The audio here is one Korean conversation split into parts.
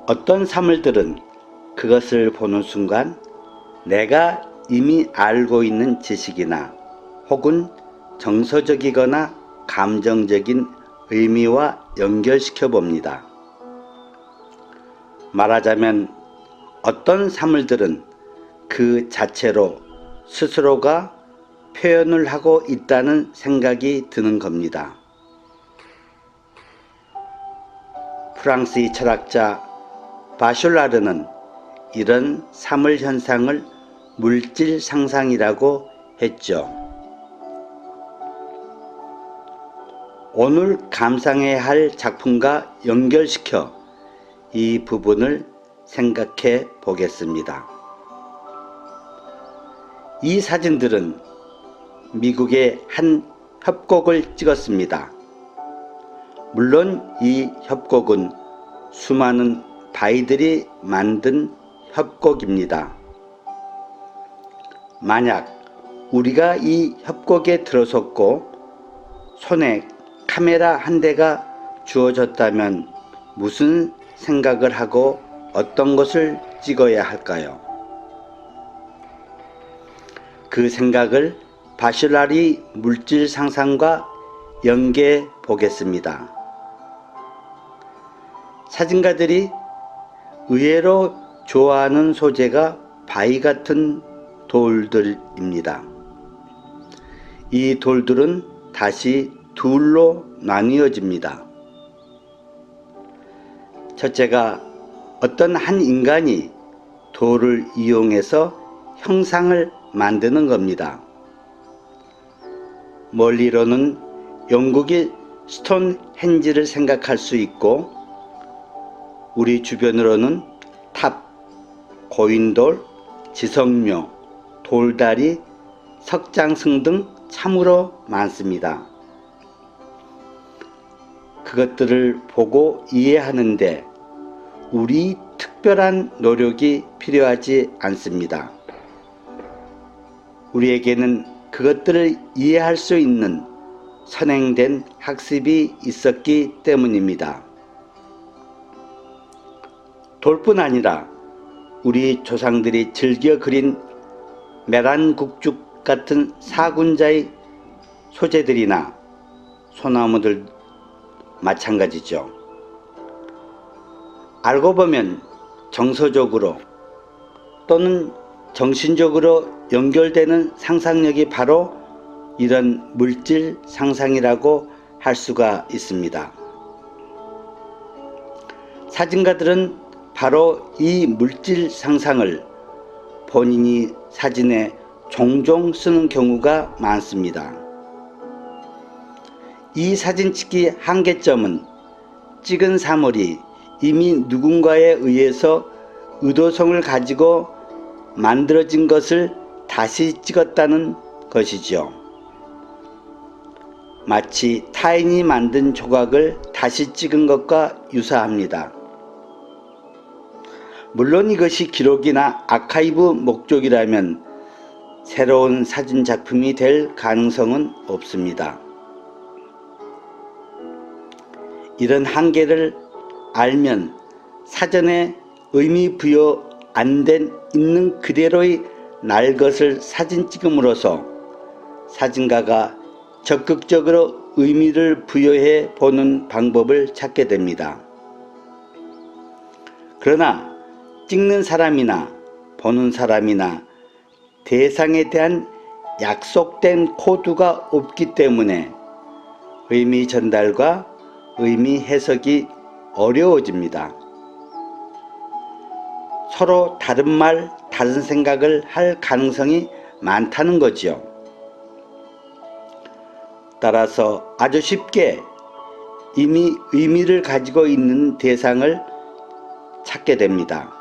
어떤 사물들은 그것을 보는 순간 내가 이미 알고 있는 지식이나 혹은 정서적이거나 감정적인 의미와 연결시켜 봅니다. 말하자면 어떤 사물들은 그 자체로 스스로가 표현을 하고 있다는 생각이 드는 겁니다. 프랑스의 철학자 바쇼라르는 이런 사물 현상을 물질 상상이라고 했죠. 오늘 감상해야 할 작품과 연결시켜 이 부분을 생각해 보겠습니다. 이 사진들은 미국의 한 협곡을 찍었습니다. 물론 이 협곡은 수많은 바위들이 만든 협곡입니다. 만약 우리가 이 협곡에 들어섰고 손에 카메라 한 대가 주어졌다면 무슨 생각을 하고 어떤 것을 찍어야 할까요? 그 생각을 바쇼라르의 물질 상상과 연계해 보겠습니다. 사진가들이 의외로 좋아하는 소재가 바위 같은 돌들입니다. 이 돌들은 다시 둘로 나뉘어집니다. 첫째가 어떤 한 인간이 돌을 이용해서 형상을 만드는 겁니다. 멀리로는 영국의 스톤헨지를 생각할 수 있고 우리 주변으로는 탑, 고인돌, 지성묘, 돌다리, 석장승 등 참으로 많습니다. 그것들을 보고 이해하는데 우리 특별한 노력이 필요하지 않습니다. 우리에게는 그것들을 이해할 수 있는 선행된 학습이 있었기 때문입니다. 돌뿐 아니라 우리 조상들이 즐겨 그린 메란국죽 같은 사군자의 소재들이나 소나무들 마찬가지죠. 알고 보면 정서적으로 또는 정신적으로 연결되는 상상력이 바로 이런 물질 상상이라고 할 수가 있습니다. 사진가들은 바로 이 물질 상상을 본인이 사진에 종종 쓰는 경우가 많습니다. 이 사진찍기 한계점은 찍은 사물이 이미 누군가에 의해서 의도성을 가지고 만들어진 것을 다시 찍었다는 것이지요. 마치 타인이 만든 조각을 다시 찍은 것과 유사합니다. 물론 이것이 기록이나 아카이브 목적이라면 새로운 사진 작품이 될 가능성은 없습니다. 이런 한계를 알면 사전에 의미 부여 안 된 있는 그대로의 날 것을 사진 찍음으로써 사진가가 적극적으로 의미를 부여해 보는 방법을 찾게 됩니다. 그러나 찍는 사람이나 보는 사람이나 대상에 대한 약속된 코드가 없기 때문에 의미 전달과 의미 해석이 어려워집니다. 서로 다른 말, 다른 생각을 할 가능성이 많다는 거지요. 따라서 아주 쉽게 이미 의미를 가지고 있는 대상을 찾게 됩니다.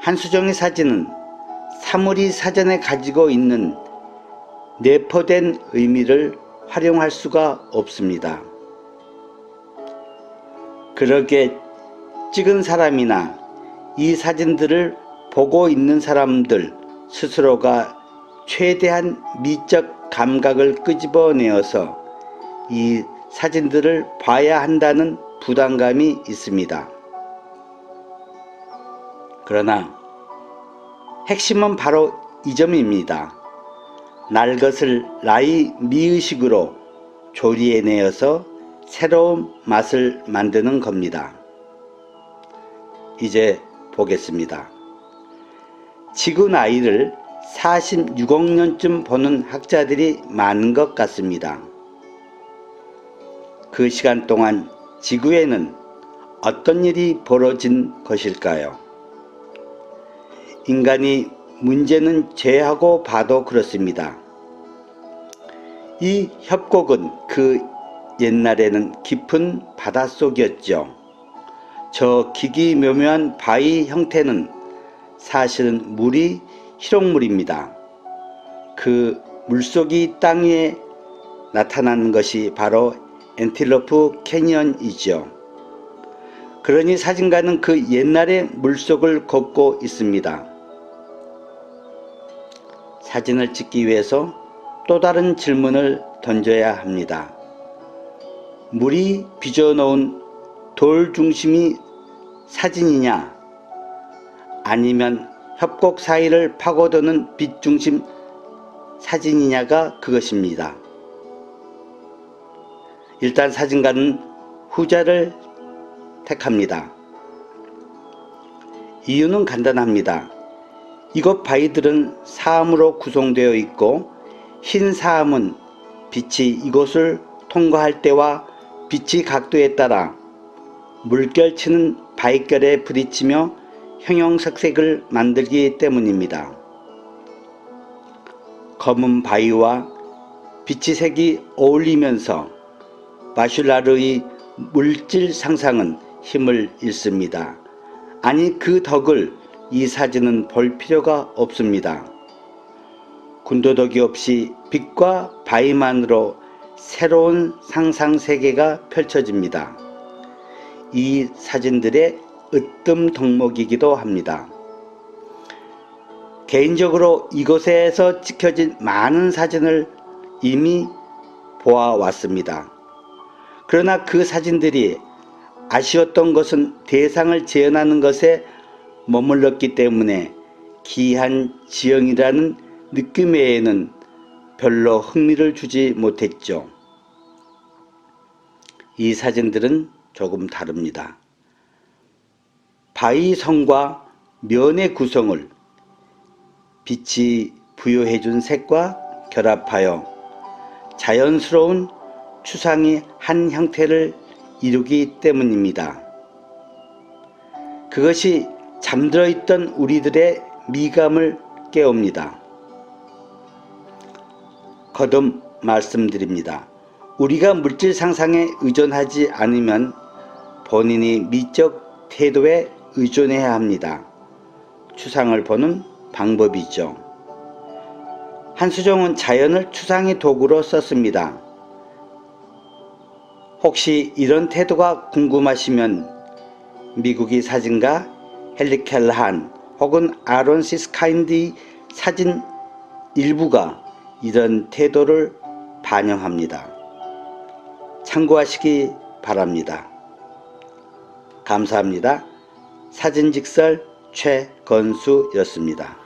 한수정의 사진은 사물이 사전에 가지고 있는 내포된 의미를 활용할 수가 없습니다. 그렇게 찍은 사람이나 이 사진들을 보고 있는 사람들 스스로가 최대한 미적 감각을 끄집어내어서 이 사진들을 봐야 한다는 부담감이 있습니다. 그러나 핵심은 바로 이 점입니다. 날 것을 나의 미의식으로 조리해내어서 새로운 맛을 만드는 겁니다. 이제 보겠습니다. 지구 나이를 46억 년쯤 보는 학자들이 많은 것 같습니다. 그 시간 동안 지구에는 어떤 일이 벌어진 것일까요? 인간이 문제는 죄하고 봐도 그렇습니다. 이 협곡은 그 옛날에는 깊은 바닷속이었죠. 저 기기묘묘한 바위 형태는 사실은 물이 희롱물입니다. 그 물속이 땅 위에 나타나는 것이 바로 엔틸로프 캐니언이죠. 그러니 사진가는 그 옛날의 물속을 걷고 있습니다. 사진을 찍기 위해서 또 다른 질문을 던져야 합니다. 물이 빚어놓은 돌 중심이 사진이냐, 아니면 협곡 사이를 파고드는 빛 중심 사진이냐가 그것입니다. 일단 사진가는 후자를 택합니다. 이유는 간단합니다. 이곳 바위들은 사암으로 구성되어 있고 흰 사암은 빛이 이곳을 통과할 때와 빛의 각도에 따라 물결치는 바위결에 부딪히며 형형색색을 만들기 때문입니다. 검은 바위와 빛의 색이 어울리면서 마슐라르의 물질 상상은 힘을 잃습니다. 아니 그 덕을 이 사진은 볼 필요가 없습니다. 군더더기 없이 빛과 바위만으로 새로운 상상세계가 펼쳐집니다. 이 사진들의 으뜸 덕목이기도 합니다. 개인적으로 이곳에서 찍혀진 많은 사진을 이미 보아왔습니다. 그러나 그 사진들이 아쉬웠던 것은 대상을 재현하는 것에 머물렀기 때문에 기이한 지형이라는 느낌 외에는 별로 흥미를 주지 못했죠. 이 사진들은 조금 다릅니다. 바위성과 면의 구성을 빛이 부여해준 색과 결합하여 자연스러운 추상이 한 형태를 이루기 때문입니다. 그것이 잠들어 있던 우리들의 미감을 깨웁니다. 거듭 말씀드립니다. 우리가 물질 상상에 의존하지 않으면 본인이 미적 태도에 의존해야 합니다. 추상을 보는 방법이죠. 한수종은 자연을 추상의 도구로 썼습니다. 혹시 이런 태도가 궁금하시면 미국의 사진가 헨리 켈한 혹은 아론 시스카인드의 사진 일부가 이런 태도를 반영합니다. 참고하시기 바랍니다. 감사합니다. 사진직설 최건수였습니다.